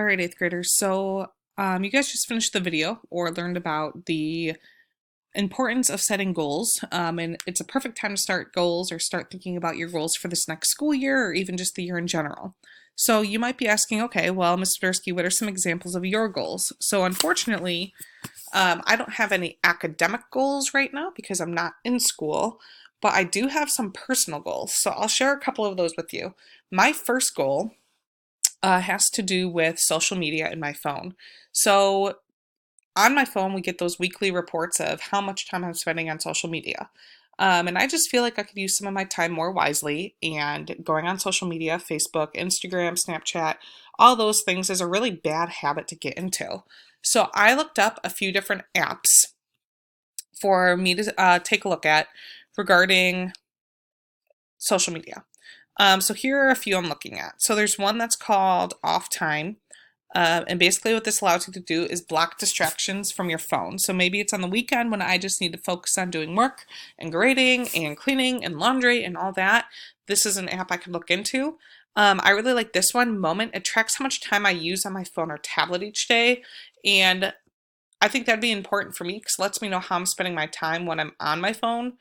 All right, eighth graders. You guys just finished the video or learned about the importance of setting goals. And it's a perfect time to start goals or start thinking about your goals for this next school year or even just the year in general. So you might be asking, okay, well, Mr. Dursky, what are some examples of your goals? So unfortunately, I don't have any academic goals right now because I'm not in school, but I do have some personal goals. So I'll share a couple of those with you. My first goal has to do with social media in my phone. So on my phone, we get those weekly reports of how much time I'm spending on social media. And I just feel like I could use some of my time more wisely. And going on social media, Facebook, Instagram, Snapchat, all those things is a really bad habit to get into. So I looked up a few different apps for me to take a look at regarding social media. So here are a few I'm looking at. So there's one that's called Off Time. And basically what this allows you to do is block distractions from your phone. So maybe it's on the weekend when I just need to focus on doing work and grading and cleaning and laundry and all that. This is an app I could look into. I really like this one, Moment. It tracks how much time I use on my phone or tablet each day. And I think that'd be important for me because it lets me know how I'm spending my time when I'm on my phone.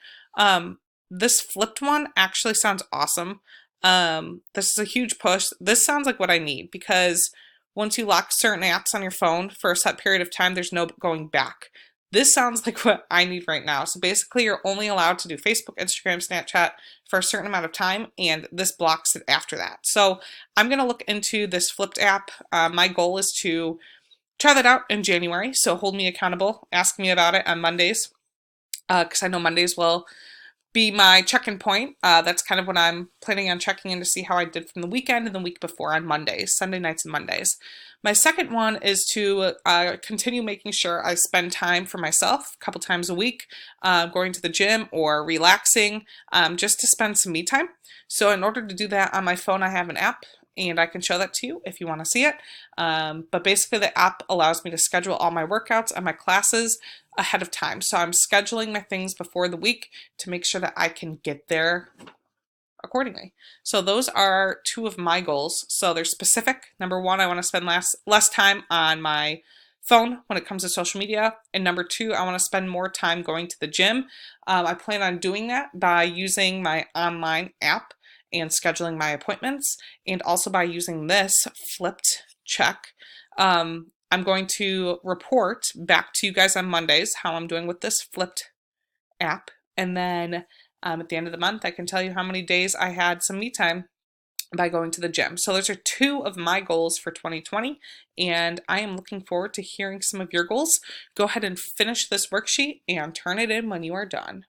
This flipped one actually sounds awesome. This is a huge push. This sounds like what I need because once you lock certain apps on your phone for a set period of time, there's no going back. This sounds like what I need right now. So basically, you're only allowed to do Facebook, Instagram, Snapchat for a certain amount of time, and this blocks it after that. So I'm going to look into this flipped app. My goal is to try that out in January. So hold me accountable. Ask me about it on Mondays because I know Mondays will be my check-in point. That's kind of when I'm planning on checking in to see how I did from the weekend and the week before on Mondays, Sunday nights and Mondays. My second one is to continue making sure I spend time for myself a couple times a week, going to the gym or relaxing, just to spend some me time. So in order to do that on my phone, I have an app and I can show that to you if you want to see it. But basically the app allows me to schedule all my workouts and my classes ahead of time. So I'm scheduling my things before the week to make sure that I can get there accordingly. So those are two of my goals. So they're specific. Number one, I want to spend less time on my phone when it comes to social media. And number two, I want to spend more time going to the gym. I plan on doing that by using my online app and scheduling my appointments, and also by using this flipped check. I'm going to report back to you guys on Mondays how I'm doing with this flipped app. And then at the end of the month, I can tell you how many days I had some me time by going to the gym. So those are two of my goals for 2020, and I am looking forward to hearing some of your goals. Go ahead and finish this worksheet and turn it in when you are done.